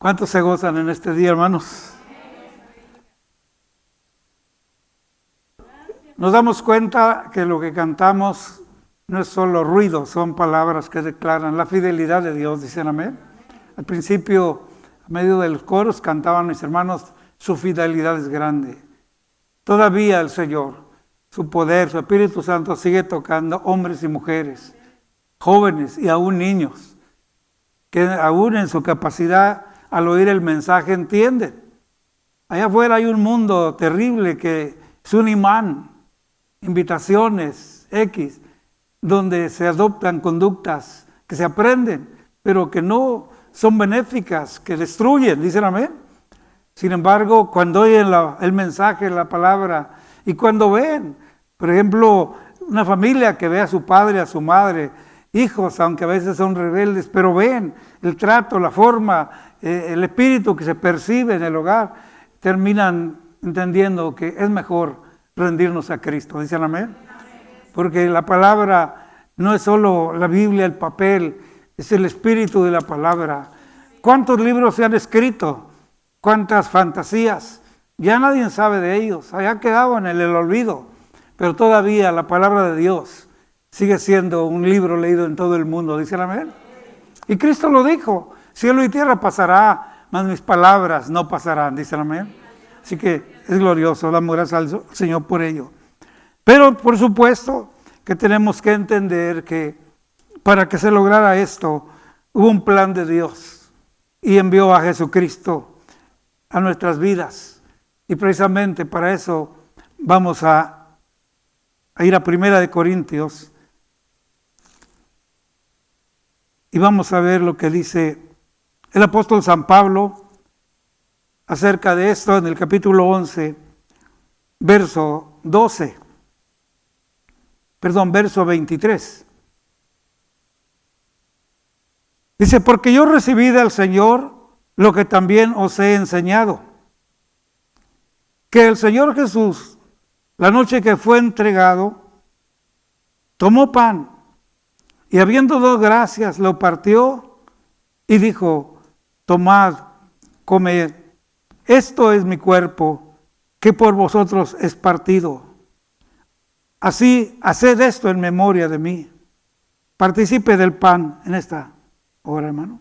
¿Cuántos se gozan en este día, hermanos? Nos damos cuenta que lo que cantamos no es solo ruido, son palabras que declaran la fidelidad de Dios, dicen amén. Al principio, a medio de los coros, cantaban mis hermanos, su fidelidad es grande. Todavía el Señor, su poder, su Espíritu Santo sigue tocando hombres y mujeres, jóvenes y aún niños, que aún en su capacidad al oír el mensaje entienden. Allá afuera hay un mundo terrible que es un imán, invitaciones X, donde se adoptan conductas que se aprenden, pero que no son benéficas, que destruyen, dicen amén. Sin embargo, cuando oyen el mensaje, la palabra, y cuando ven, por ejemplo, una familia que ve a su padre, a su madre, hijos, aunque a veces son rebeldes, pero ven el trato, la forma, el espíritu que se percibe en el hogar, terminan entendiendo que es mejor rendirnos a Cristo. ¿Dicen amén? Porque la palabra no es solo la Biblia, el papel, es el espíritu de la palabra. ¿Cuántos libros se han escrito? ¿Cuántas fantasías? Ya nadie sabe de ellos, allá quedaban en el olvido, pero todavía la palabra de Dios sigue siendo un libro leído en todo el mundo. ¿Dicen amén? Y Cristo lo dijo, cielo y tierra pasará, mas mis palabras no pasarán. ¿Dicen amén? Así que es glorioso, damos gracias al Señor por ello. Pero por supuesto que tenemos que entender que para que se lograra esto, hubo un plan de Dios y envió a Jesucristo a nuestras vidas. Y precisamente para eso vamos a ir a 1 Corintios y vamos a ver lo que dice el apóstol San Pablo acerca de esto en el capítulo 11, verso 23. Dice, porque yo recibí del Señor lo que también os he enseñado, que el Señor Jesús, la noche que fue entregado, tomó pan y habiendo dado gracias, lo partió y dijo, tomad, comed, esto es mi cuerpo, que por vosotros es partido. Así, haced esto en memoria de mí. Participe del pan en esta hora, hermano.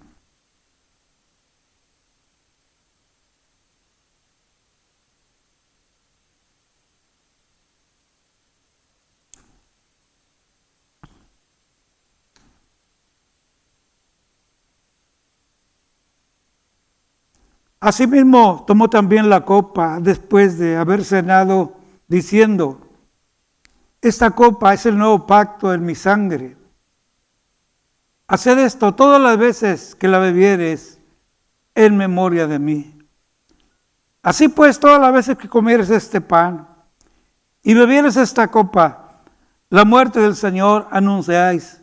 Asimismo, tomó también la copa después de haber cenado, diciendo, esta copa es el nuevo pacto en mi sangre. Haced esto todas las veces que la bebieres en memoria de mí. Así pues, todas las veces que comieres este pan y bebieres esta copa, la muerte del Señor anunciáis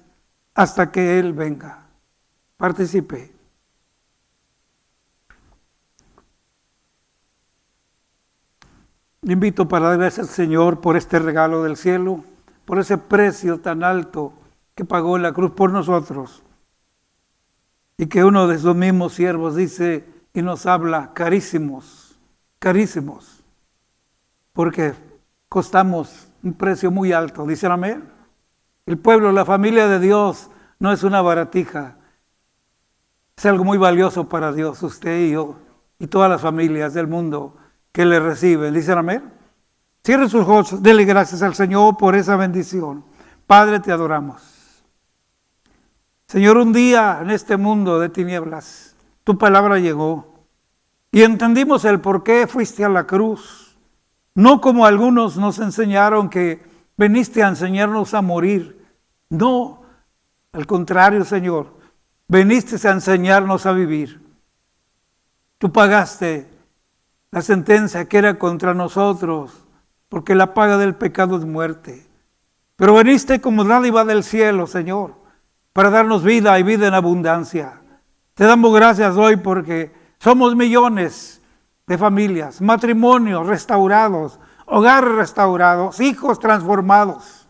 hasta que Él venga. Participe. Le invito para dar gracias al Señor por este regalo del cielo, por ese precio tan alto que pagó en la cruz por nosotros. Y que uno de sus mismos siervos dice y nos habla, carísimos, carísimos, porque costamos un precio muy alto. ¿Dicen amén? El pueblo, la familia de Dios no es una baratija, es algo muy valioso para Dios, usted y yo, y todas las familias del mundo que le reciben. ¿Dicen amén? Cierre sus ojos, dele gracias al Señor por esa bendición. Padre, te adoramos. Señor, un día en este mundo de tinieblas, tu palabra llegó y entendimos el por qué fuiste a la cruz. No como algunos nos enseñaron que veniste a enseñarnos a morir. No, al contrario, Señor, veniste a enseñarnos a vivir. Tú pagaste la sentencia que era contra nosotros, porque la paga del pecado es muerte. Pero veniste como dádiva del cielo, Señor, para darnos vida y vida en abundancia. Te damos gracias hoy porque somos millones de familias, matrimonios restaurados, hogares restaurados, hijos transformados.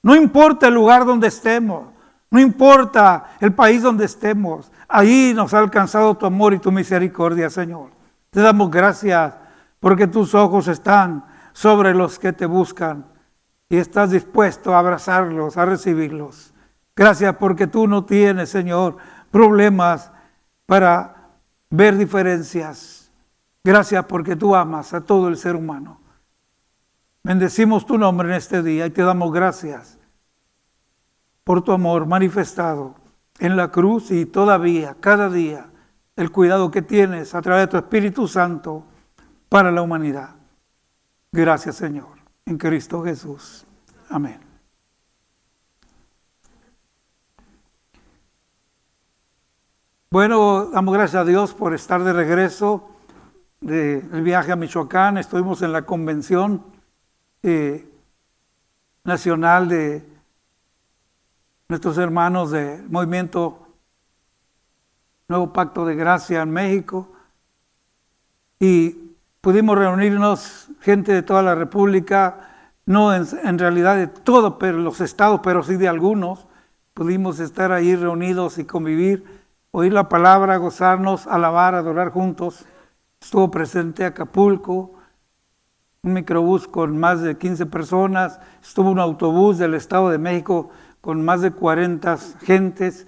No importa el lugar donde estemos, no importa el país donde estemos, ahí nos ha alcanzado tu amor y tu misericordia, Señor. Te damos gracias porque tus ojos están sobre los que te buscan y estás dispuesto a abrazarlos, a recibirlos. Gracias porque tú no tienes, Señor, problemas para ver diferencias. Gracias porque tú amas a todo el ser humano. Bendecimos tu nombre en este día y te damos gracias por tu amor manifestado en la cruz y todavía, cada día, el cuidado que tienes a través de tu Espíritu Santo para la humanidad. Gracias, Señor, en Cristo Jesús. Amén. Bueno, damos gracias a Dios por estar de regreso del viaje a Michoacán. Estuvimos en la convención nacional de nuestros hermanos del Movimiento Nuevo Pacto de Gracia en México y pudimos reunirnos gente de toda la República, no en realidad de todos los estados, pero sí de algunos. Pudimos estar ahí reunidos y convivir, oír la palabra, gozarnos, alabar, adorar juntos. Estuvo presente Acapulco, un microbús con más de 15 personas, estuvo un autobús del Estado de México con más de 40 gentes,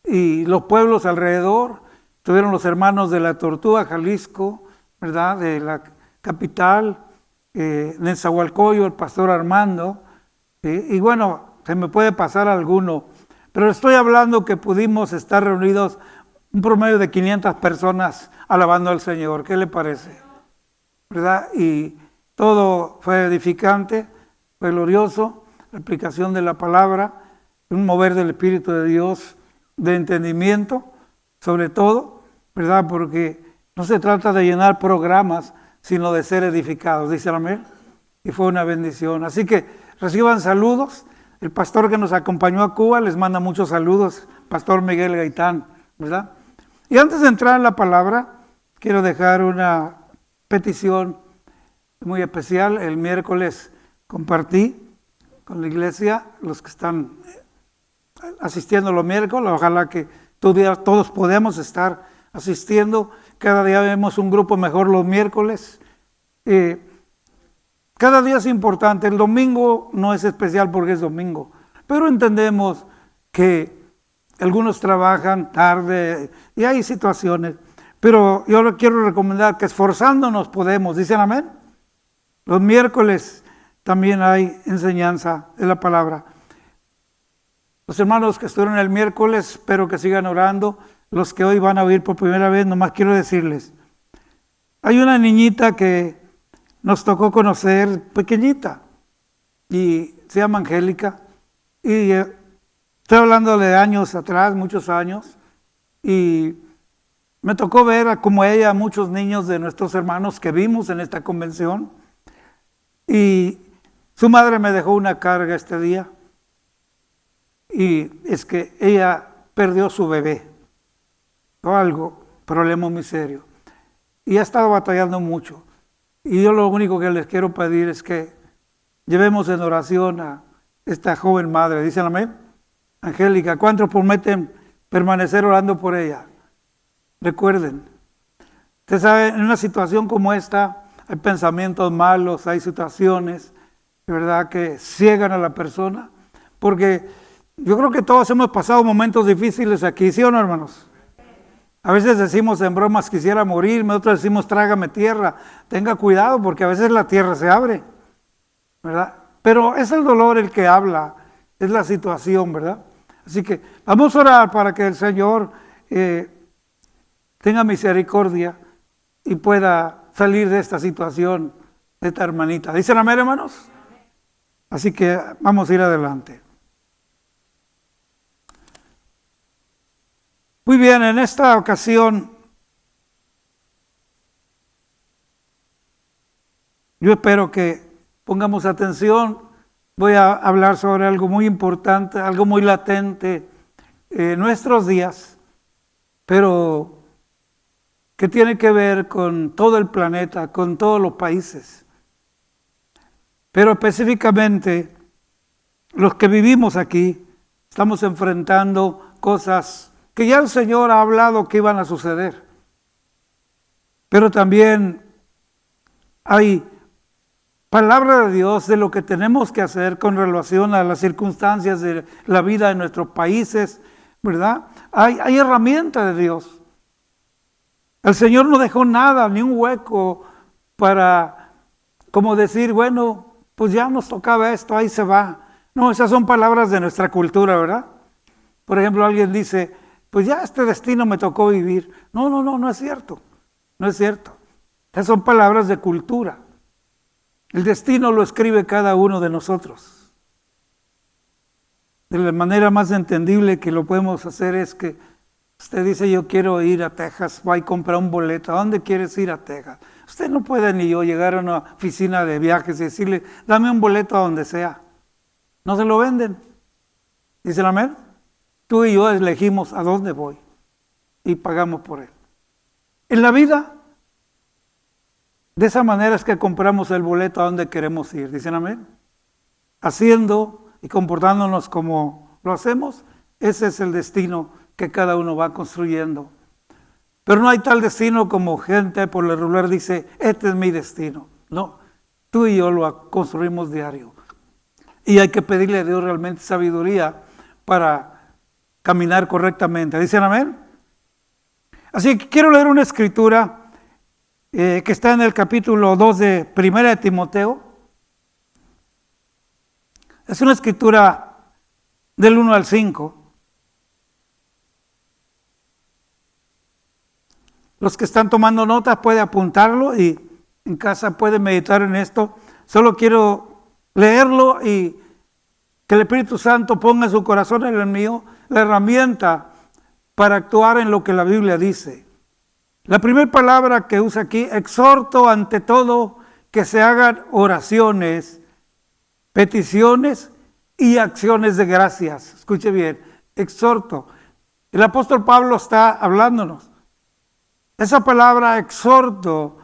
y los pueblos alrededor. Tuvieron los hermanos de La Tortuga, Jalisco, ¿verdad? De la capital, Nezahualcóyotl, el pastor Armando, y bueno, se me puede pasar alguno, pero estoy hablando que pudimos estar reunidos un promedio de 500 personas alabando al Señor. ¿Qué le parece? ¿Verdad? Y todo fue edificante, fue glorioso, la aplicación de la palabra, un mover del Espíritu de Dios, de entendimiento, sobre todo, ¿verdad? Porque no se trata de llenar programas, sino de ser edificados, dice amén. Y fue una bendición. Así que reciban saludos. El pastor que nos acompañó a Cuba les manda muchos saludos, Pastor Miguel Gaitán, ¿verdad? Y antes de entrar en la palabra, quiero dejar una petición muy especial. El miércoles compartí con la iglesia, los que están asistiendo los miércoles, ojalá que todos podemos estar asistiendo. Cada día vemos un grupo mejor los miércoles. Cada día es importante. El domingo no es especial porque es domingo, pero entendemos que algunos trabajan tarde y hay situaciones, pero yo les quiero recomendar que esforzándonos podemos. ¿Dicen amén? Los miércoles también hay enseñanza de la palabra. Los hermanos que estuvieron el miércoles, espero que sigan orando. Los que hoy van a oír por primera vez, nomás quiero decirles, hay una niñita que nos tocó conocer, pequeñita, y se llama Angélica, y estoy hablando de años atrás, muchos años, y me tocó ver como ella, a muchos niños de nuestros hermanos que vimos en esta convención, y su madre me dejó una carga este día, y es que ella perdió su bebé, o algo, problema muy serio, y ha estado batallando mucho. Y yo lo único que les quiero pedir es que llevemos en oración a esta joven madre. ¿Dicen amén? Angélica, ¿cuántos prometen permanecer orando por ella? Recuerden, usted sabe, en una situación como esta hay pensamientos malos, hay situaciones, de verdad, que ciegan a la persona, porque yo creo que todos hemos pasado momentos difíciles aquí, ¿sí o no, hermanos? A veces decimos en bromas, quisiera morirme, otros decimos, trágame tierra. Tenga cuidado porque a veces la tierra se abre, ¿verdad? Pero es el dolor el que habla, es la situación, ¿verdad? Así que vamos a orar para que el Señor tenga misericordia y pueda salir de esta situación de esta hermanita. ¿Dicen amén, hermanos? Así que vamos a ir adelante. Muy bien, en esta ocasión yo espero que pongamos atención. Voy a hablar sobre algo muy importante, algo muy latente en nuestros días, pero que tiene que ver con todo el planeta, con todos los países. Pero específicamente los que vivimos aquí estamos enfrentando cosas que ya el Señor ha hablado que iban a suceder. Pero también hay palabra de Dios de lo que tenemos que hacer con relación a las circunstancias de la vida de nuestros países, ¿verdad? Hay herramientas de Dios. El Señor no dejó nada, ni un hueco para, como decir, bueno, pues ya nos tocaba esto, ahí se va. No, esas son palabras de nuestra cultura, ¿verdad? Por ejemplo, alguien dice, pues ya este destino me tocó vivir. No es cierto. No es cierto. Esas son palabras de cultura. El destino lo escribe cada uno de nosotros. De la manera más entendible que lo podemos hacer es que usted dice, yo quiero ir a Texas, va y compra un boleto. ¿A dónde quieres ir a Texas? Usted no puede ni yo llegar a una oficina de viajes y decirle, dame un boleto a donde sea. No se lo venden. ¿Dicen amén? Tú y yo elegimos a dónde voy y pagamos por él. En la vida, de esa manera es que compramos el boleto a donde queremos ir. ¿Dicen amén? Haciendo y comportándonos como lo hacemos, ese es el destino que cada uno va construyendo. Pero no hay tal destino como gente por lo regular dice, este es mi destino. No, tú y yo lo construimos diario. Y hay que pedirle a Dios realmente sabiduría para caminar correctamente. ¿Dicen amén? Así que quiero leer una escritura que está en el capítulo 2 de 1 de Timoteo. Es una escritura del 1 al 5. Los que están tomando notas pueden apuntarlo y en casa pueden meditar en esto. Solo quiero leerlo y que el Espíritu Santo ponga en su corazón, en el mío, la herramienta para actuar en lo que la Biblia dice. La primera palabra que usa aquí, exhorto ante todo que se hagan oraciones, peticiones y acciones de gracias. Escuche bien, exhorto. El apóstol Pablo está hablándonos. Esa palabra exhorto,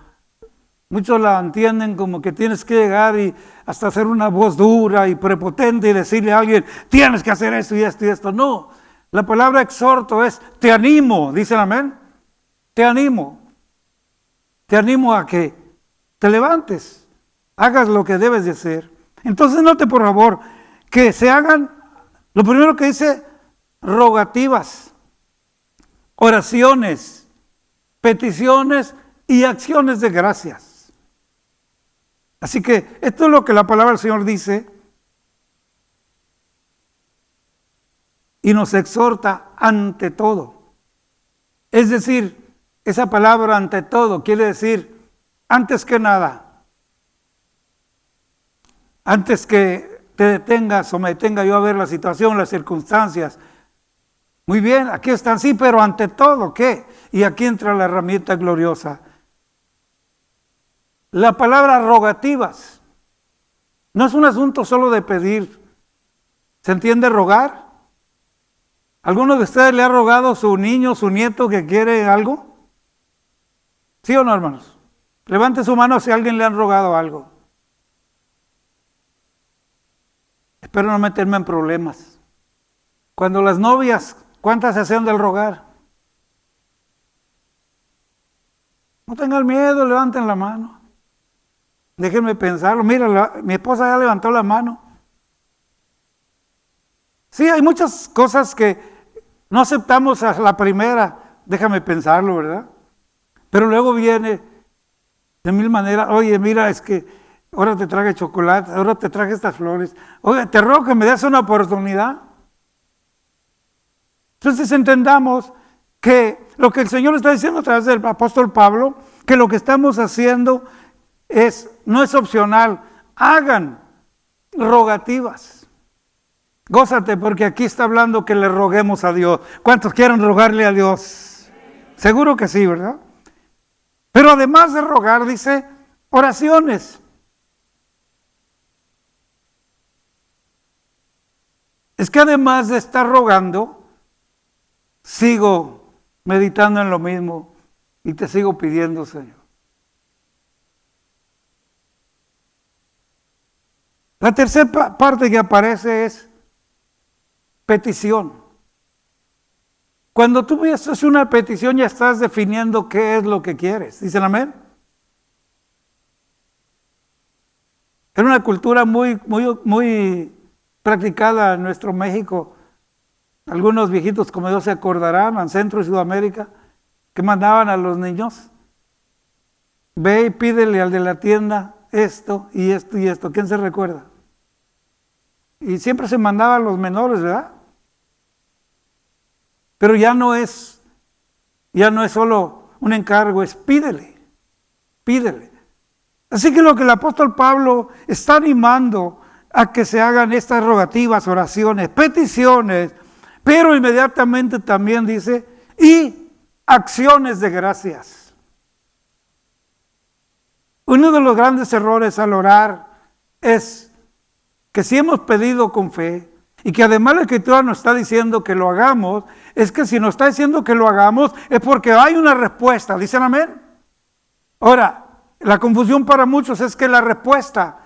muchos la entienden como que tienes que llegar y hasta hacer una voz dura y prepotente y decirle a alguien, tienes que hacer esto y esto y esto. No, la palabra exhorto es, te animo, dicen amén. Te animo a que te levantes, hagas lo que debes de hacer. Entonces note por favor que se hagan, lo primero que dice, rogativas, oraciones, peticiones y acciones de gracias. Así que esto es lo que la palabra del Señor dice y nos exhorta ante todo. Es decir, esa palabra ante todo quiere decir antes que nada, antes que te detengas o me detenga yo a ver la situación, las circunstancias. Muy bien, aquí están, sí, pero ante todo, ¿qué? Y aquí entra la herramienta gloriosa. La palabra rogativas no es un asunto solo de pedir. ¿Se entiende rogar? ¿Alguno de ustedes le ha rogado a su niño, su nieto que quiere algo? ¿Sí o no, hermanos? Levante su mano si a alguien le han rogado algo. Espero no meterme en problemas. Cuando las novias, ¿cuántas se hacían del rogar? No tengan miedo, levanten la mano. Déjenme pensarlo. Mira, mi esposa ya levantó la mano. Sí, hay muchas cosas que no aceptamos a la primera. Déjame pensarlo, ¿verdad? Pero luego viene de mil maneras. Oye, mira, es que ahora te traje chocolate, ahora te traje estas flores. Oye, te ruego que me des una oportunidad. Entonces entendamos que lo que el Señor está diciendo a través del apóstol Pablo, que lo que estamos haciendo no es opcional. Hagan rogativas. Gózate porque aquí está hablando que le roguemos a Dios. ¿Cuántos quieren rogarle a Dios? Seguro que sí, ¿verdad? Pero además de rogar, dice, oraciones. Es que además de estar rogando, sigo meditando en lo mismo y te sigo pidiendo, Señor. La tercera parte que aparece es petición. Cuando tú haces una petición ya estás definiendo qué es lo que quieres. ¿Dicen amén? Era una cultura muy practicada en nuestro México. Algunos viejitos como yo se acordarán, en Centro y Sudamérica, que mandaban a los niños. Ve y pídele al de la tienda esto y esto y esto. ¿Quién se recuerda? Y siempre se mandaba a los menores, ¿verdad? Pero ya no es solo un encargo, es pídele. Así que lo que el apóstol Pablo está animando a que se hagan estas rogativas, oraciones, peticiones, pero inmediatamente también dice, y acciones de gracias. Uno de los grandes errores al orar es que si hemos pedido con fe, y que además la Escritura nos está diciendo que lo hagamos, es que si nos está diciendo que lo hagamos, es porque hay una respuesta. ¿Dicen amén? Ahora, la confusión para muchos es que la respuesta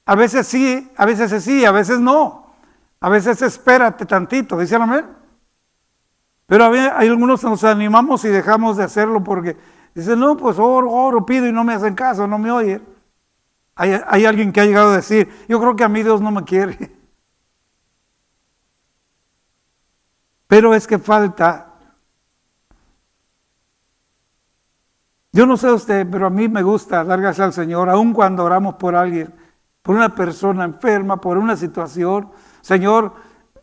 a veces sí, a veces es sí, a veces no. A veces espérate tantito, ¿dicen amén? Pero hay algunos nos animamos y dejamos de hacerlo porque dicen, no, pues oro, pido y no me hacen caso, no me oyen. Hay alguien que ha llegado a decir, yo creo que a mí Dios no me quiere. Pero es que falta. Yo no sé usted, pero a mí me gusta dar gracias al Señor, aun cuando oramos por alguien, por una persona enferma, por una situación. Señor,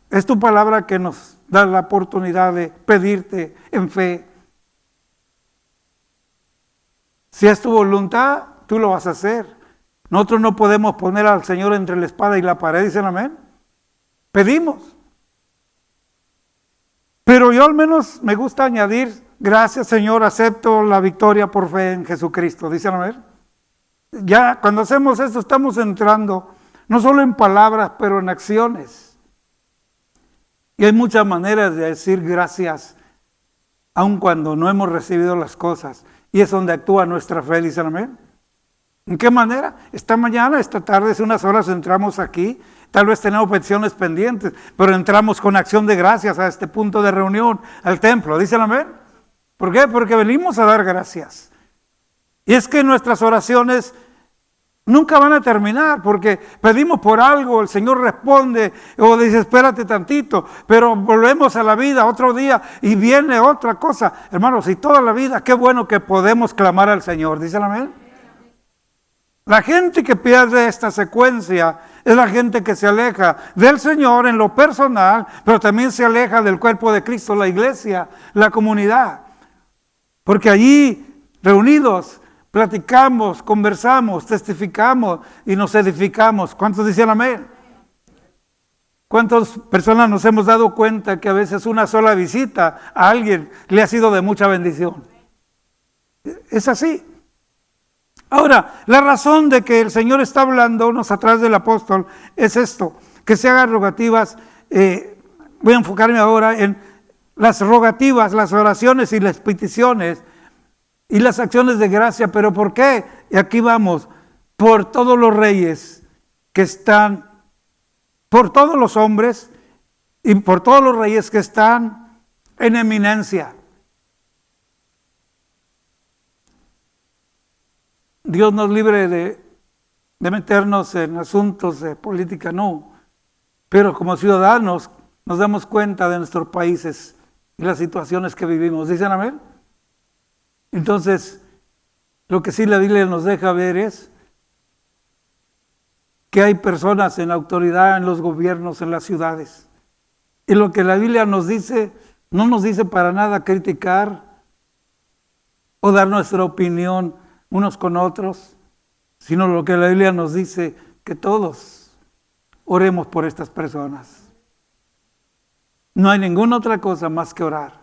es tu palabra que nos da la oportunidad de pedirte en fe. Si es tu voluntad, tú lo vas a hacer. Nosotros no podemos poner al Señor entre la espada y la pared, dicen amén. Pedimos. Pero yo al menos me gusta añadir, gracias Señor, acepto la victoria por fe en Jesucristo. Dicen amén. Ya cuando hacemos esto estamos entrando no solo en palabras, pero en acciones. Y hay muchas maneras de decir gracias, aun cuando no hemos recibido las cosas. Y es donde actúa nuestra fe, dicen amén. ¿En qué manera? Esta mañana, esta tarde, hace unas horas entramos aquí. Tal vez tenemos peticiones pendientes, pero entramos con acción de gracias a este punto de reunión, al templo. ¿Dicen amén? ¿Por qué? Porque venimos a dar gracias. Y es que nuestras oraciones nunca van a terminar, porque pedimos por algo, el Señor responde, o dice, espérate tantito, pero volvemos a la vida otro día y viene otra cosa. Hermanos, y toda la vida, qué bueno que podemos clamar al Señor. ¿Dicen amén? La gente que pierde esta secuencia es la gente que se aleja del Señor en lo personal, pero también se aleja del cuerpo de Cristo, la iglesia, la comunidad. Porque allí, reunidos, platicamos, conversamos, testificamos y nos edificamos. ¿Cuántos dicen amén? ¿Cuántas personas nos hemos dado cuenta que a veces una sola visita a alguien le ha sido de mucha bendición? Es así. Ahora, la razón de que el Señor está hablándonos atrás del apóstol es esto, que se hagan rogativas. Voy a enfocarme ahora en las rogativas, las oraciones y las peticiones y las acciones de gracia. ¿Pero por qué? Y aquí vamos, por todos los reyes que están, por todos los hombres y por todos los reyes que están en eminencia. Dios nos libre de meternos en asuntos de política, no. Pero como ciudadanos nos damos cuenta de nuestros países y las situaciones que vivimos. ¿Dicen amén? Entonces, lo que sí la Biblia nos deja ver es que hay personas en autoridad en los gobiernos, en las ciudades. Y lo que la Biblia nos dice, no nos dice para nada criticar o dar nuestra opinión unos con otros, sino lo que la Biblia nos dice, que todos oremos por estas personas. No hay ninguna otra cosa más que orar.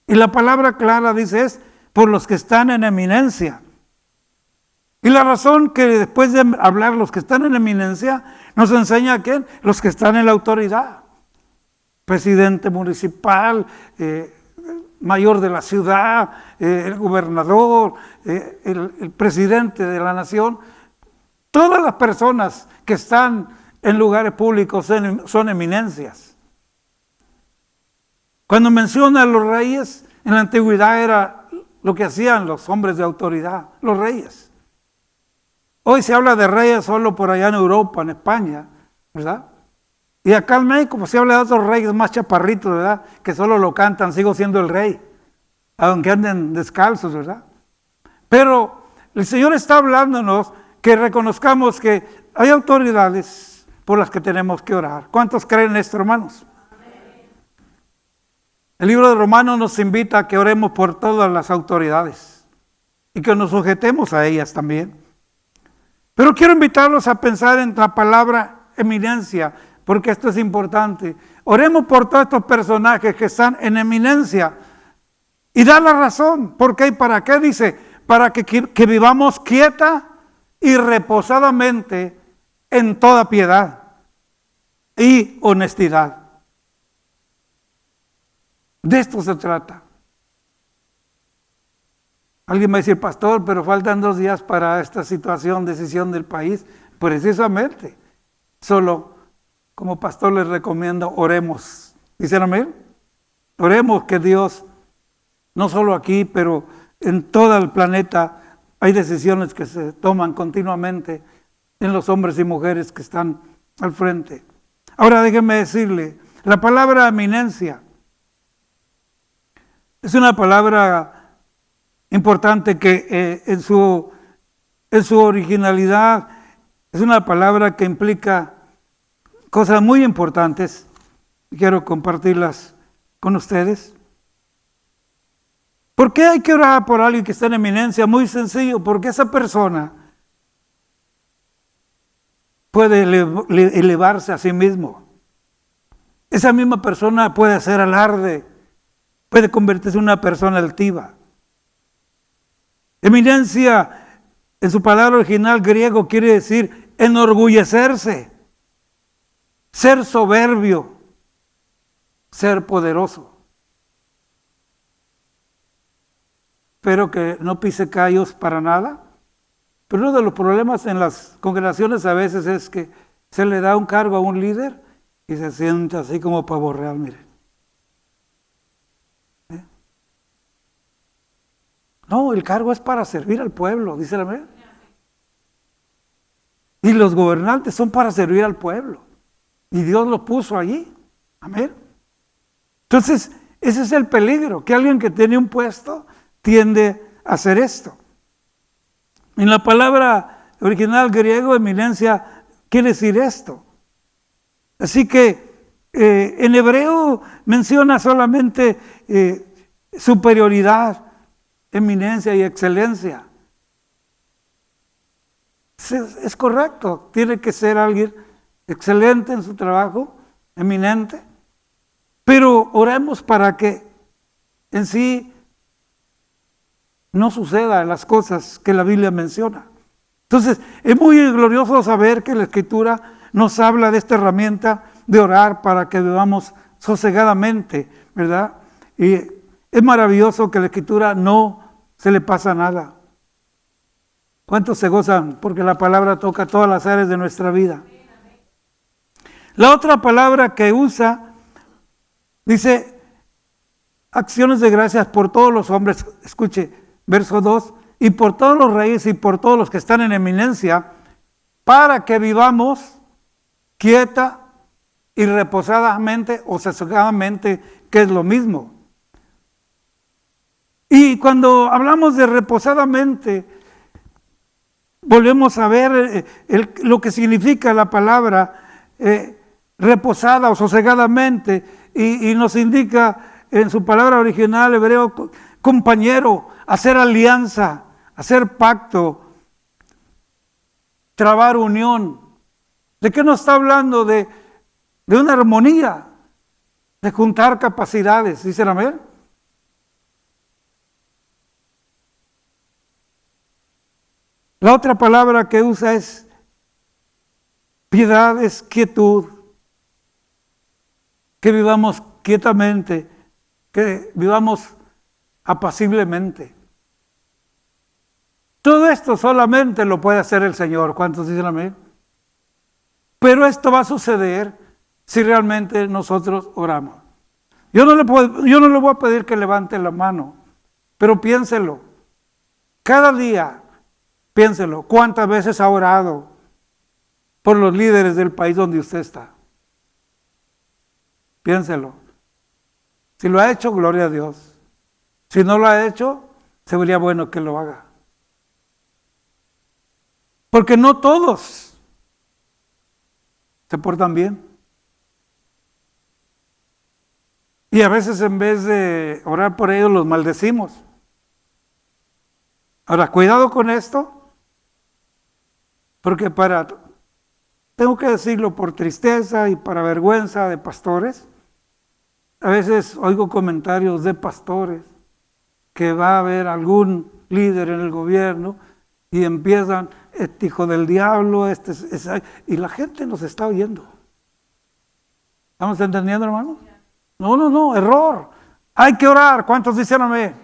Y la palabra clara dice es por los que están en eminencia. Y la razón que después de hablar los que están en eminencia, nos enseña que los que están en la autoridad. Presidente municipal, mayor de la ciudad, el gobernador, el presidente de la nación. Todas las personas que están en lugares públicos son eminencias. Cuando menciona a los reyes, en la antigüedad era lo que hacían los hombres de autoridad, los reyes. Hoy se habla de reyes solo por allá en Europa, en España, ¿verdad? Y acá en México pues se habla de otros reyes más chaparritos, ¿verdad? Que solo lo cantan, sigo siendo el rey, aunque anden descalzos, ¿verdad? Pero el Señor está hablándonos que reconozcamos que hay autoridades por las que tenemos que orar. ¿Cuántos creen esto, hermanos? El libro de Romanos nos invita a que oremos por todas las autoridades y que nos sujetemos a ellas también. Pero quiero invitarlos a pensar en la palabra eminencia, porque esto es importante. Oremos por todos estos personajes que están en eminencia y da la razón. ¿Por qué y para qué? Dice, para que vivamos quieta y reposadamente en toda piedad y honestidad. De esto se trata. Alguien va a decir, pastor, pero faltan 2 días para esta decisión del país. Precisamente, solo como pastor les recomiendo, oremos. ¿Dicen amén? Oremos que Dios, no solo aquí, pero en todo el planeta, hay decisiones que se toman continuamente en los hombres y mujeres que están al frente. Ahora déjenme decirle, la palabra eminencia es una palabra importante que en su originalidad es una palabra que implica cosas muy importantes. Quiero compartirlas con ustedes. ¿Por qué hay que orar por alguien que está en eminencia? Muy sencillo, porque esa persona puede elevarse a sí mismo. Esa misma persona puede hacer alarde, puede convertirse en una persona altiva. Eminencia, en su palabra original griego, quiere decir enorgullecerse, ser soberbio, ser poderoso. Espero que no pise callos para nada. Pero uno de los problemas en las congregaciones a veces es que se le da un cargo a un líder y se siente así como pavo real, miren. No, el cargo es para servir al pueblo, dice la Biblia. Y los gobernantes son para servir al pueblo. Y Dios los puso allí. Amén. Entonces, ese es el peligro, que alguien que tiene un puesto tiende a hacer esto. En la palabra original griego, eminencia, quiere decir esto. Así que en hebreo menciona solamente superioridad, eminencia y excelencia. Es correcto, tiene que ser alguien excelente en su trabajo, eminente, pero oremos para que en sí no sucedan las cosas que la Biblia menciona. Entonces, es muy glorioso saber que la Escritura nos habla de esta herramienta de orar para que vivamos sosegadamente, ¿verdad? Y es maravilloso que la Escritura no se le pasa nada. ¿Cuántos se gozan? Porque la palabra toca todas las áreas de nuestra vida. La otra palabra que usa, dice, acciones de gracias por todos los hombres. Escuche, verso 2, y por todos los reyes y por todos los que están en eminencia, para que vivamos quieta y reposadamente o sosegadamente, que es lo mismo. Y cuando hablamos de reposadamente, volvemos a ver lo que significa la palabra reposada o sosegadamente, y nos indica en su palabra original hebreo, compañero, hacer alianza, hacer pacto, trabar unión. ¿De qué nos está hablando? De una armonía, de juntar capacidades, ¿dicen amén? La otra palabra que usa es piedad, es quietud, que vivamos quietamente, que vivamos apaciblemente. Todo esto solamente lo puede hacer el Señor. ¿Cuántos dicen amén? Pero esto va a suceder si realmente nosotros oramos. Yo no le voy a pedir que levante la mano, pero piénselo. Cada día, piénselo, ¿cuántas veces ha orado por los líderes del país donde usted está? Piénselo. Si lo ha hecho, gloria a Dios. Si no lo ha hecho, sería bueno que lo haga. Porque no todos se portan bien. Y a veces en vez de orar por ellos, los maldecimos. Ahora, cuidado con esto, porque tengo que decirlo por tristeza y para vergüenza de pastores, a veces oigo comentarios de pastores que va a haber algún líder en el gobierno y empiezan, este hijo del diablo, y la gente nos está oyendo. ¿Estamos entendiendo, hermano? No, error. Hay que orar. ¿Cuántos dicen amén?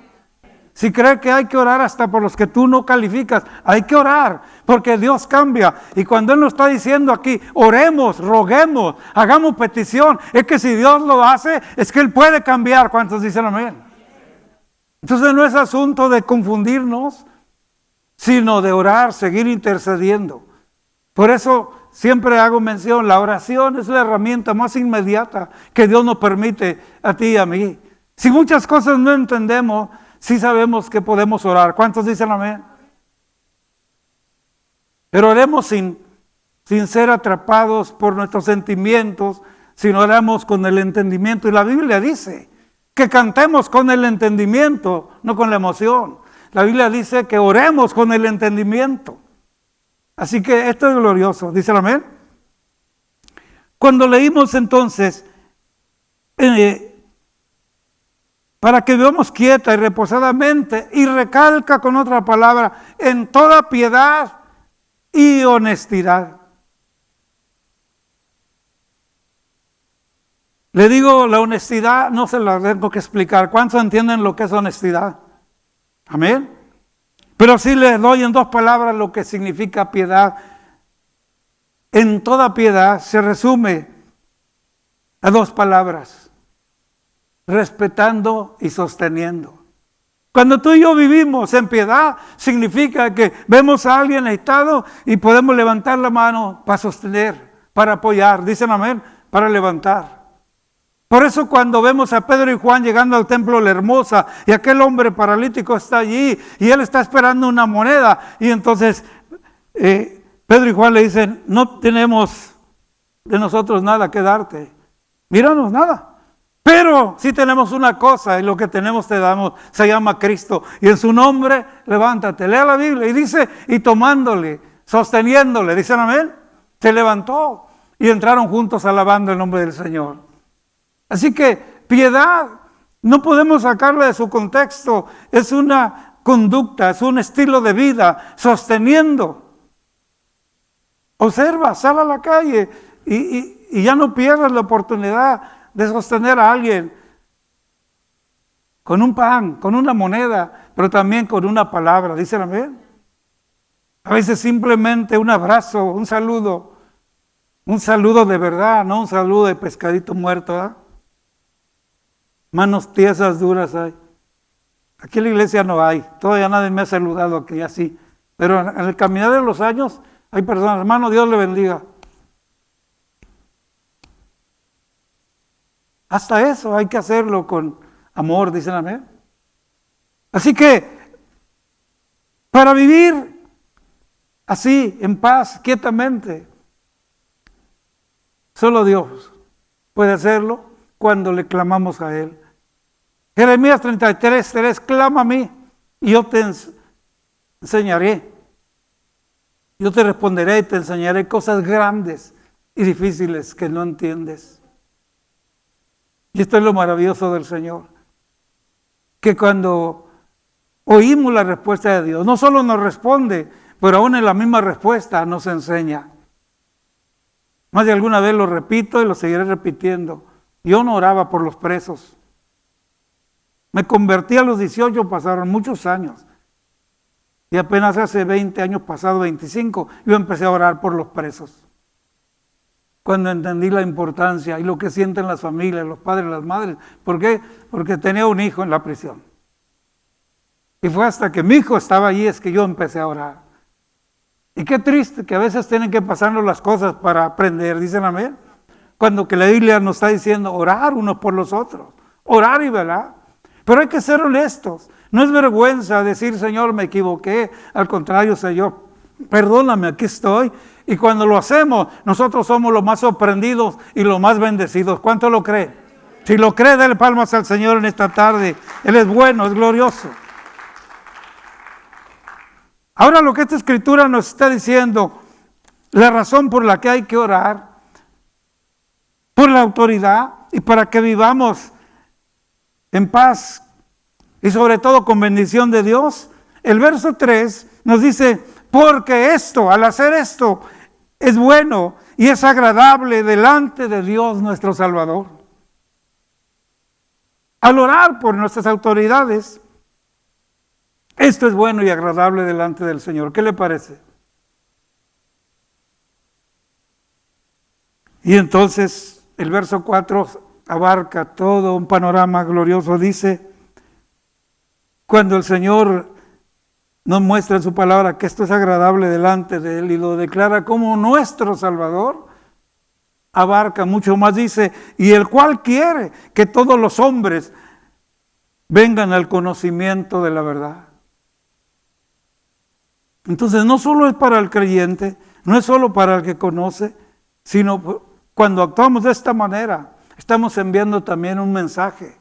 Si cree que hay que orar hasta por los que tú no calificas, hay que orar, porque Dios cambia. Y cuando Él nos está diciendo aquí, oremos, roguemos, hagamos petición, es que si Dios lo hace, es que Él puede cambiar. ¿Cuántos dicen amén? Entonces no es asunto de confundirnos, sino de orar, seguir intercediendo. Por eso siempre hago mención, la oración es la herramienta más inmediata que Dios nos permite a ti y a mí. Si muchas cosas no entendemos, sí sabemos que podemos orar. ¿Cuántos dicen amén? Pero oremos sin ser atrapados por nuestros sentimientos, sino oramos con el entendimiento. Y la Biblia dice que cantemos con el entendimiento, no con la emoción. La Biblia dice que oremos con el entendimiento. Así que esto es glorioso. ¿Dicen amén? Cuando leímos entonces, para que vivamos quieta y reposadamente, y recalca con otra palabra, en toda piedad y honestidad. Le digo, la honestidad no se la tengo que explicar. ¿Cuántos entienden lo que es honestidad? Amén. Pero sí les doy en dos palabras lo que significa piedad. En toda piedad se resume a dos palabras: respetando y sosteniendo. Cuando tú y yo vivimos en piedad, significa que vemos a alguien necesitado y podemos levantar la mano para sostener, para apoyar. Dicen amén, para levantar. Por eso cuando vemos a Pedro y Juan llegando al templo de la Hermosa y aquel hombre paralítico está allí y él está esperando una moneda, y entonces Pedro y Juan le dicen, no tenemos de nosotros nada que darte, míranos, nada, pero sí tenemos una cosa, y lo que tenemos te damos, se llama Cristo, y en su nombre levántate. Lea la Biblia y dice, y tomándole, sosteniéndole, dicen amén, se levantó y entraron juntos alabando el nombre del Señor. Así que piedad no podemos sacarla de su contexto, es una conducta, es un estilo de vida, sosteniendo. Observa, sal a la calle y ya no pierdas la oportunidad de sostener a alguien con un pan, con una moneda, pero también con una palabra. ¿Dicen amén? A veces simplemente un abrazo, un saludo de verdad, no un saludo de pescadito muerto, ¿eh? Manos tiesas, duras hay. Aquí en la iglesia no hay, todavía nadie me ha saludado aquí así, pero en el caminar de los años hay personas, hermano, Dios le bendiga. Hasta eso hay que hacerlo con amor, dicen amén. Así que, para vivir así, en paz, quietamente, solo Dios puede hacerlo cuando le clamamos a Él. Jeremías 33:3, clama a mí y yo te enseñaré. Yo te responderé y te enseñaré cosas grandes y difíciles que no entiendes. Y esto es lo maravilloso del Señor, que cuando oímos la respuesta de Dios, no solo nos responde, pero aún en la misma respuesta nos enseña. Más de alguna vez lo repito y lo seguiré repitiendo. Yo no oraba por los presos. Me convertí a los 18, pasaron muchos años. Y apenas hace 20 años, pasado 25, yo empecé a orar por los presos. cuando entendí la importancia y lo que sienten las familias, los padres, las madres. ¿Por qué? Porque tenía un hijo en la prisión. Y fue hasta que mi hijo estaba allí es que yo empecé a orar. Y qué triste que a veces tienen que pasarnos las cosas para aprender, dicen amén. Cuando que la Biblia nos está diciendo orar unos por los otros, orar y velar. Pero hay que ser honestos. No es vergüenza decir, Señor, me equivoqué. Al contrario, Señor, perdóname, aquí estoy. Y cuando lo hacemos, nosotros somos los más sorprendidos y los más bendecidos. ¿Cuánto lo cree? Si lo cree, dale palmas al Señor en esta tarde. Él es bueno, es glorioso. Ahora lo que esta escritura nos está diciendo, la razón por la que hay que orar, por la autoridad y para que vivamos en paz y sobre todo con bendición de Dios. El verso 3 nos dice, porque esto, al hacer esto, es bueno y es agradable delante de Dios nuestro Salvador. Al orar por nuestras autoridades, esto es bueno y agradable delante del Señor. ¿Qué le parece? Y entonces el verso 4 abarca todo un panorama glorioso. Dice, cuando el Señor nos muestra en su palabra que esto es agradable delante de Él y lo declara como nuestro Salvador, abarca mucho más. Dice, y el cual quiere que todos los hombres vengan al conocimiento de la verdad. Entonces no solo es para el creyente, no es solo para el que conoce, sino cuando actuamos de esta manera, estamos enviando también un mensaje.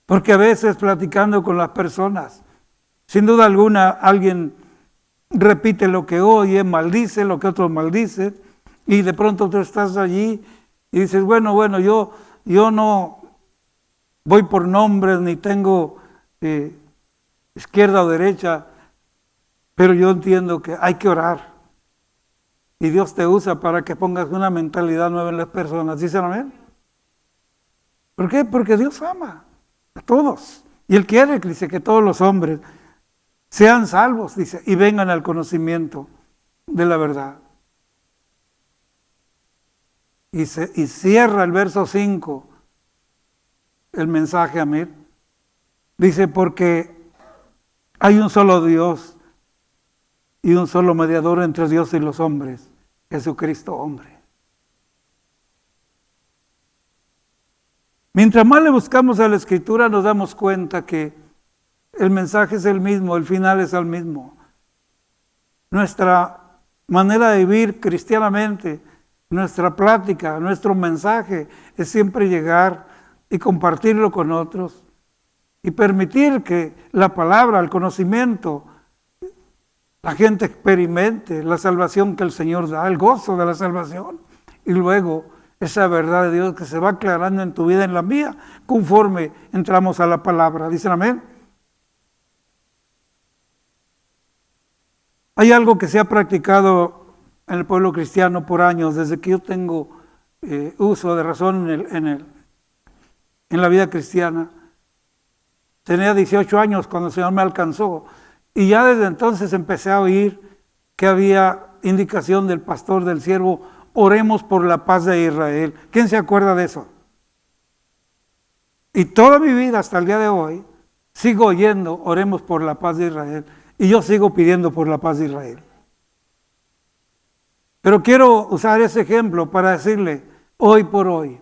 Porque a veces platicando con las personas, sin duda alguna alguien repite lo que oye, maldice lo que otros maldicen, y de pronto tú estás allí y dices, bueno, yo no voy por nombres, ni tengo izquierda o derecha, pero yo entiendo que hay que orar. Y Dios te usa para que pongas una mentalidad nueva en las personas. ¿Dicen amén? ¿Por qué? Porque Dios ama a todos. Y Él quiere, dice, que todos los hombres sean salvos, dice, y vengan al conocimiento de la verdad. Y cierra el verso 5, el mensaje, amén. Dice, porque hay un solo Dios y un solo mediador entre Dios y los hombres, Jesucristo hombre. Mientras más le buscamos a la Escritura, nos damos cuenta que el mensaje es el mismo, el final es el mismo. Nuestra manera de vivir cristianamente, nuestra plática, nuestro mensaje es siempre llegar y compartirlo con otros y permitir que la palabra, el conocimiento, la gente experimente la salvación que el Señor da, el gozo de la salvación, y luego esa verdad de Dios que se va aclarando en tu vida, en la mía, conforme entramos a la palabra. ¿Dicen amén? Hay algo que se ha practicado en el pueblo cristiano por años, desde que yo tengo uso de razón en la vida cristiana. Tenía 18 años cuando el Señor me alcanzó. Y ya desde entonces empecé a oír que había indicación del pastor, del siervo, oremos por la paz de Israel. ¿Quién se acuerda de eso? Y toda mi vida hasta el día de hoy sigo oyendo, oremos por la paz de Israel. Y yo sigo pidiendo por la paz de Israel. Pero quiero usar ese ejemplo para decirle, hoy por hoy,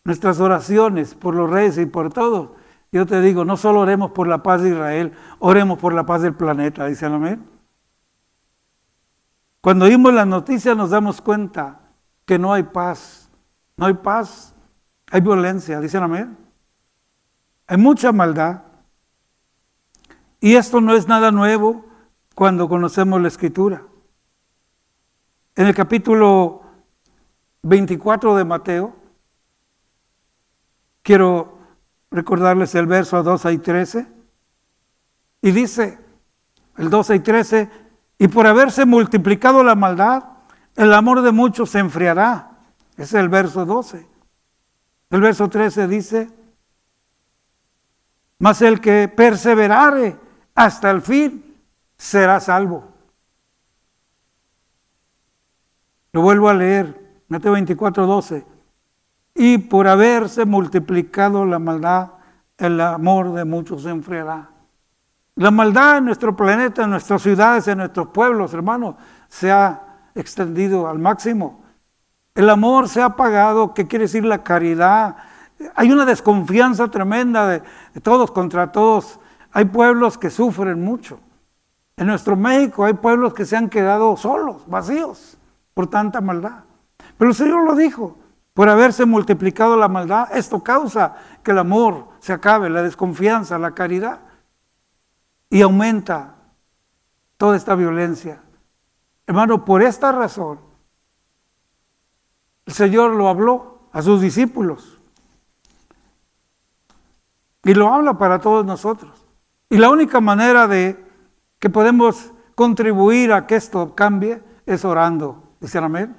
nuestras oraciones por los reyes y por todos, yo te digo, no solo oremos por la paz de Israel, oremos por la paz del planeta, dicen amén. Cuando oímos las noticias nos damos cuenta que no hay paz, hay violencia, dicen amén. Hay mucha maldad. Y esto no es nada nuevo cuando conocemos la Escritura. En el capítulo 24 de Mateo, quiero recordarles el verso 12 y 13, y dice, el 12 y 13, y por haberse multiplicado la maldad, el amor de muchos se enfriará. Ese es el verso 12. El verso 13 dice, mas el que perseverare hasta el fin será salvo. Lo vuelvo a leer. Mateo 24:12. Y por haberse multiplicado la maldad, el amor de muchos se enfriará. La maldad en nuestro planeta, en nuestras ciudades, en nuestros pueblos, hermanos, se ha extendido al máximo. El amor se ha apagado, ¿qué quiere decir la caridad? Hay una desconfianza tremenda de todos contra todos. Hay pueblos que sufren mucho. En nuestro México hay pueblos que se han quedado solos, vacíos, por tanta maldad. Pero el Señor lo dijo, por haberse multiplicado la maldad, esto causa que el amor se acabe, la desconfianza, la caridad. Y aumenta toda esta violencia. Hermano, por esta razón, el Señor lo habló a sus discípulos. Y lo habla para todos nosotros. Y la única manera de que podemos contribuir a que esto cambie es orando. ¿Dicen amén?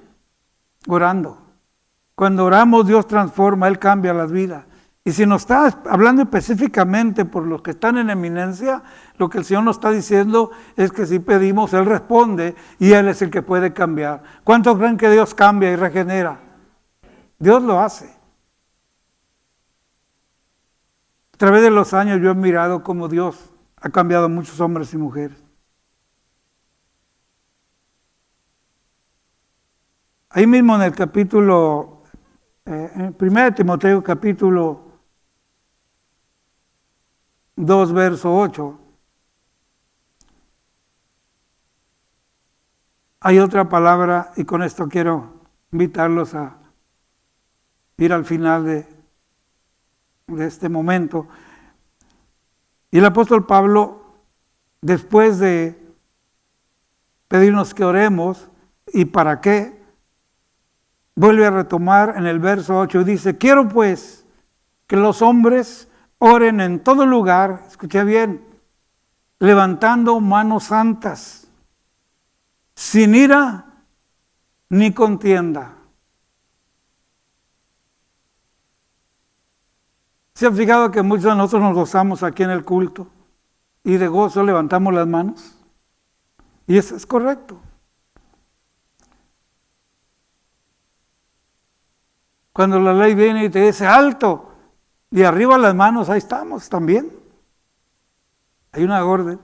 Orando. Cuando oramos, Dios transforma, Él cambia las vidas. Y si nos está hablando específicamente por los que están en eminencia, lo que el Señor nos está diciendo es que si pedimos, Él responde y Él es el que puede cambiar. ¿Cuántos creen que Dios cambia y regenera? Dios lo hace. A través de los años yo he mirado cómo Dios ha cambiado a muchos hombres y mujeres. Ahí mismo en el capítulo, en 1 Timoteo capítulo 2, verso 8, hay otra palabra, y con esto quiero invitarlos a ir al final de este momento. Y el apóstol Pablo, después de pedirnos que oremos, ¿y para qué? Vuelve a retomar en el verso 8 y dice, quiero pues que los hombres oren en todo lugar, escuché bien, levantando manos santas, sin ira ni contienda. ¿Se han fijado que muchos de nosotros nos gozamos aquí en el culto y de gozo levantamos las manos? Y eso es correcto. Cuando la ley viene y te dice alto, y arriba las manos, ahí estamos también. Hay una orden.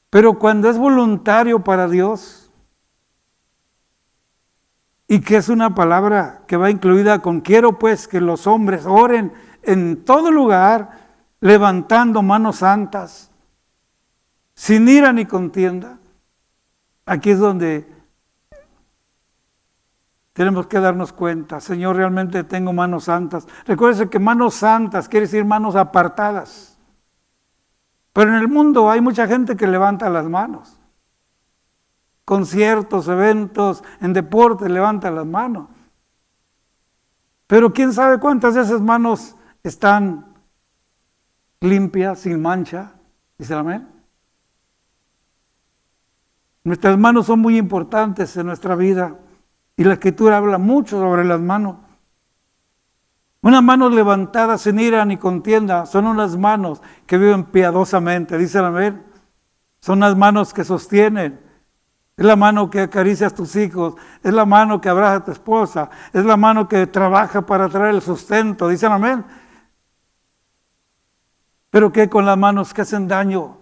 Pero cuando es voluntario para Dios, y que es una palabra que va incluida con quiero pues que los hombres oren en todo lugar, levantando manos santas, sin ira ni contienda. Aquí es donde tenemos que darnos cuenta, Señor, realmente tengo manos santas. Recuérdense que manos santas quiere decir manos apartadas. Pero en el mundo hay mucha gente que levanta las manos. Conciertos, eventos, en deporte levanta las manos. Pero quién sabe cuántas de esas manos están limpias, sin mancha. ¿Dice amén? Nuestras manos son muy importantes en nuestra vida. Y la Escritura habla mucho sobre las manos. Unas manos levantadas sin ira ni contienda son unas manos que viven piadosamente, dicen amén. Son las manos que sostienen. Es la mano que acaricia a tus hijos, es la mano que abraza a tu esposa, es la mano que trabaja para traer el sustento, dicen amén. Pero ¿qué con las manos que hacen daño?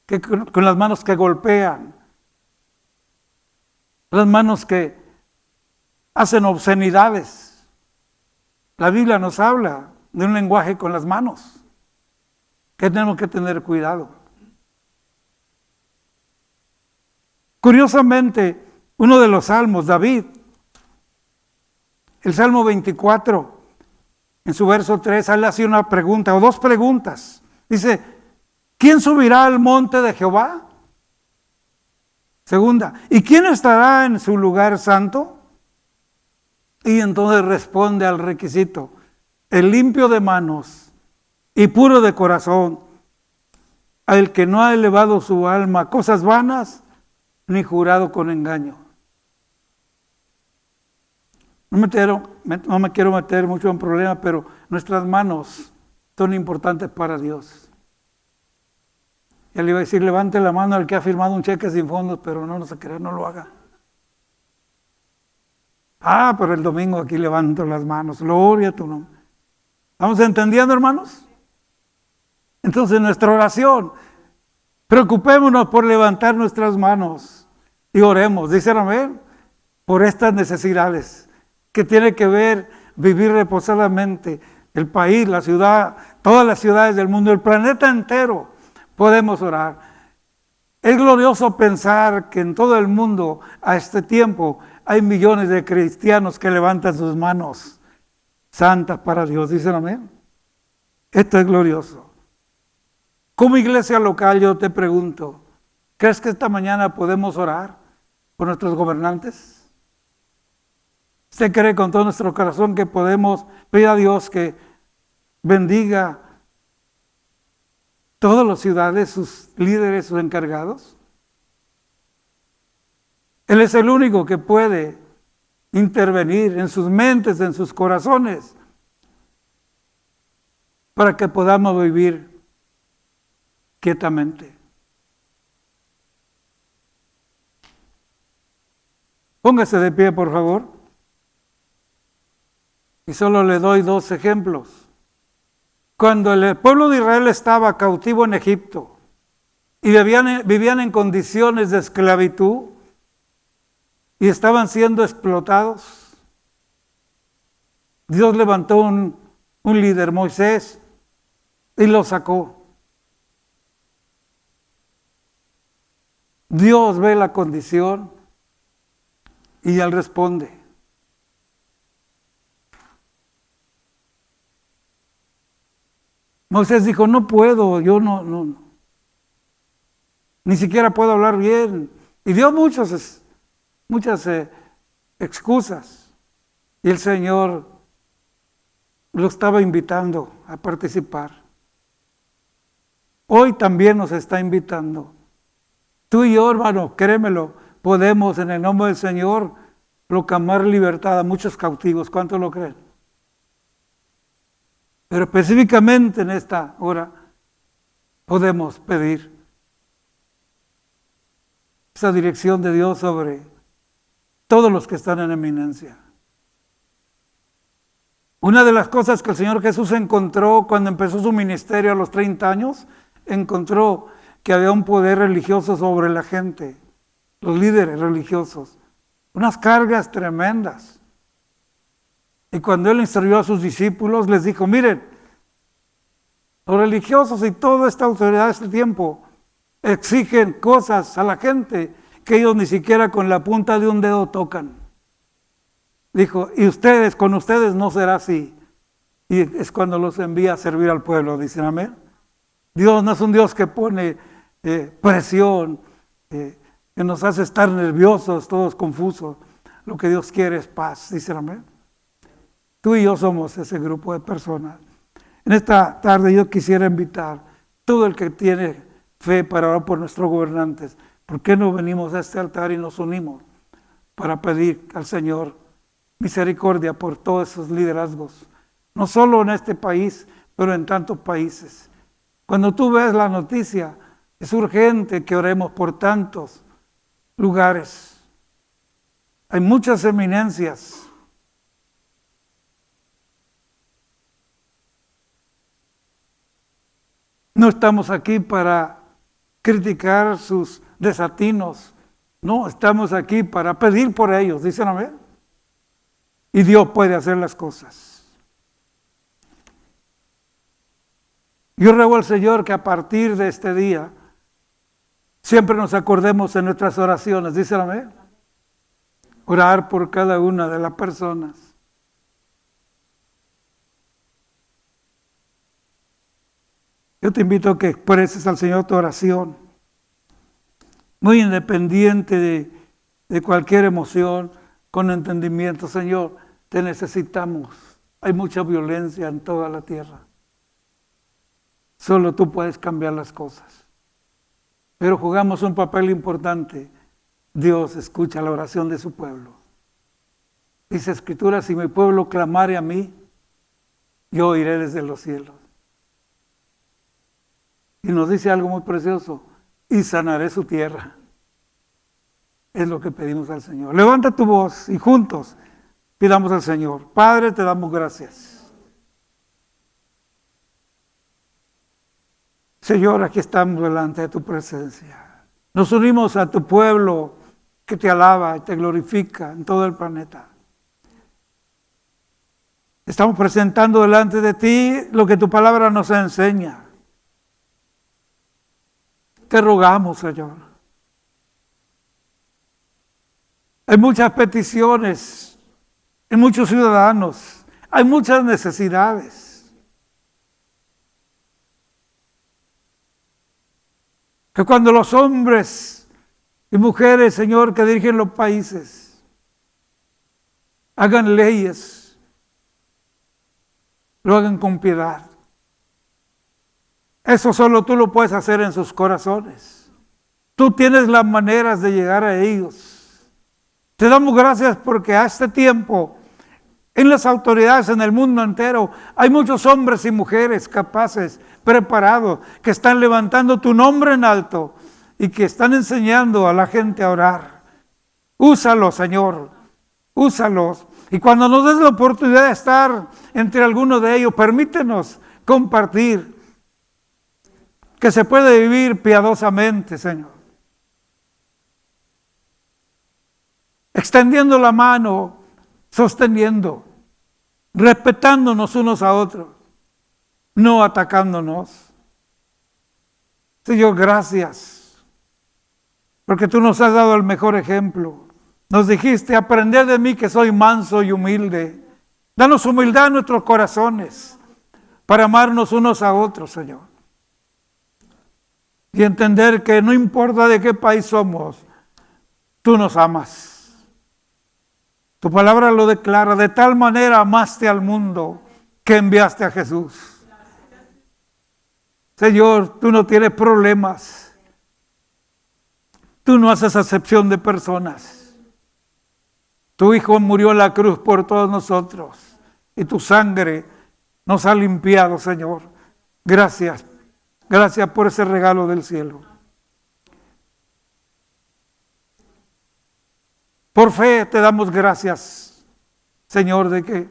¿Qué con las manos que golpean? Las manos que hacen obscenidades. La Biblia nos habla de un lenguaje con las manos, que tenemos que tener cuidado. Curiosamente, uno de los salmos, David, el Salmo 24, en su verso 3, él hace una pregunta o dos preguntas. Dice, ¿quién subirá al monte de Jehová? Segunda, ¿y quién estará en su lugar santo? Y entonces responde al requisito, el limpio de manos y puro de corazón, al que no ha elevado su alma a cosas vanas, ni jurado con engaño. No me quiero meter mucho en problemas, pero nuestras manos son importantes para Dios. Ya le iba a decir, levante la mano al que ha firmado un cheque sin fondos, pero no se crea, no lo haga. Pero el domingo aquí levanto las manos. Gloria a tu nombre. ¿Estamos entendiendo, hermanos? Entonces, nuestra oración, preocupémonos por levantar nuestras manos y oremos, dicen amén, por estas necesidades que tiene que ver vivir reposadamente. El país, la ciudad, todas las ciudades del mundo, el planeta entero, podemos orar. Es glorioso pensar que en todo el mundo a este tiempo hay millones de cristianos que levantan sus manos santas para Dios, dicen amén. Esto es glorioso. Como iglesia local yo te pregunto, ¿crees que esta mañana podemos orar por nuestros gobernantes? ¿Usted cree con todo nuestro corazón que podemos pedir a Dios que bendiga todas las ciudades, sus líderes, sus encargados? Él es el único que puede intervenir en sus mentes, en sus corazones, para que podamos vivir quietamente. Póngase de pie, por favor. Y solo le doy 2 ejemplos. Cuando el pueblo de Israel estaba cautivo en Egipto y vivían en condiciones de esclavitud y estaban siendo explotados, Dios levantó un líder, Moisés, y lo sacó. Dios ve la condición y Él responde. Moisés dijo, no puedo, yo no, ni siquiera puedo hablar bien. Y dio muchas excusas. Y el Señor lo estaba invitando a participar. Hoy también nos está invitando. Tú y yo, hermano, créemelo, podemos en el nombre del Señor proclamar libertad a muchos cautivos. ¿Cuántos lo creen? Pero específicamente en esta hora podemos pedir esa dirección de Dios sobre todos los que están en eminencia. Una de las cosas que el Señor Jesús encontró cuando empezó su ministerio a los 30 años, encontró que había un poder religioso sobre la gente, los líderes religiosos, unas cargas tremendas. Y cuando Él instruyó a sus discípulos, les dijo, miren, los religiosos y toda esta autoridad de este tiempo exigen cosas a la gente que ellos ni siquiera con la punta de un dedo tocan. Dijo, y con ustedes no será así. Y es cuando los envía a servir al pueblo, dicen amén. Dios no es un Dios que pone presión, que nos hace estar nerviosos, todos confusos. Lo que Dios quiere es paz, dicen amén. Tú y yo somos ese grupo de personas. En esta tarde yo quisiera invitar a todo el que tiene fe para orar por nuestros gobernantes. ¿Por qué no venimos a este altar y nos unimos para pedir al Señor misericordia por todos esos liderazgos? No solo en este país, pero en tantos países. Cuando tú ves la noticia, es urgente que oremos por tantos lugares. Hay muchas eminencias. No estamos aquí para criticar sus desatinos. No, estamos aquí para pedir por ellos, dicen amén. Y Dios puede hacer las cosas. Yo ruego al Señor que a partir de este día siempre nos acordemos en nuestras oraciones, dicen amén. Orar por cada una de las personas. Yo te invito a que expreses al Señor tu oración, muy independiente de cualquier emoción, con entendimiento. Señor, te necesitamos. Hay mucha violencia en toda la tierra. Solo tú puedes cambiar las cosas. Pero jugamos un papel importante. Dios escucha la oración de su pueblo. Dice Escritura, si mi pueblo clamare a mí, yo oiré desde los cielos. Y nos dice algo muy precioso, y sanaré su tierra. Es lo que pedimos al Señor. Levanta tu voz y juntos Pidamos al Señor. Padre, te damos gracias. Señor, aquí estamos delante de tu presencia. Nos unimos a tu pueblo que te alaba y te glorifica en todo el planeta. Estamos presentando delante de ti lo que tu palabra nos enseña. Te rogamos, Señor. Hay muchas peticiones, hay muchos ciudadanos, hay muchas necesidades. Que cuando los hombres y mujeres, Señor, que dirigen los países, hagan leyes, lo hagan con piedad. Eso solo tú lo puedes hacer en sus corazones. Tú tienes las maneras de llegar a ellos. Te damos gracias porque a este tiempo, en las autoridades, en el mundo entero, hay muchos hombres y mujeres capaces, preparados, que están levantando tu nombre en alto y que están enseñando a la gente a orar. Úsalos, Señor, úsalos. Y cuando nos des la oportunidad de estar entre algunos de ellos, permítenos compartir que se puede vivir piadosamente, Señor. Extendiendo la mano, sosteniendo, respetándonos unos a otros, no atacándonos. Señor, gracias, porque tú nos has dado el mejor ejemplo. Nos dijiste, aprended de mí que soy manso y humilde. Danos humildad en nuestros corazones para amarnos unos a otros, Señor. Y entender que no importa de qué país somos, tú nos amas. Tu palabra lo declara, de tal manera amaste al mundo que enviaste a Jesús. Señor, tú no tienes problemas. Tú no haces acepción de personas. Tu Hijo murió en la cruz por todos nosotros y tu sangre nos ha limpiado, Señor. Gracias. Gracias por ese regalo del cielo. Por fe te damos gracias, Señor, de que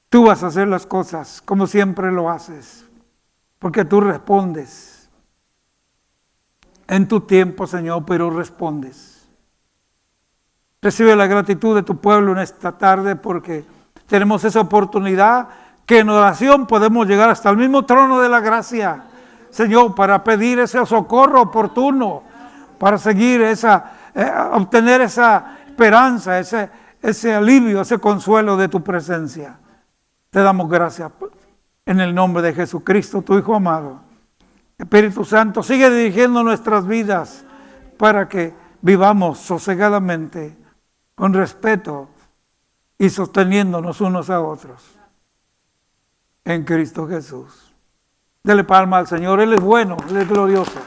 tú vas a hacer las cosas como siempre lo haces, porque tú respondes en tu tiempo, Señor, pero respondes. Recibe la gratitud de tu pueblo en esta tarde porque tenemos esa oportunidad que en oración podemos llegar hasta el mismo trono de la gracia, Señor, para pedir ese socorro oportuno, para seguir obtener esa esperanza, ese alivio, ese consuelo de tu presencia. Te damos gracias en el nombre de Jesucristo, tu Hijo amado. Espíritu Santo, sigue dirigiendo nuestras vidas para que vivamos sosegadamente, con respeto y sosteniéndonos unos a otros. En Cristo Jesús. Dele palma al Señor, Él es bueno, Él es glorioso.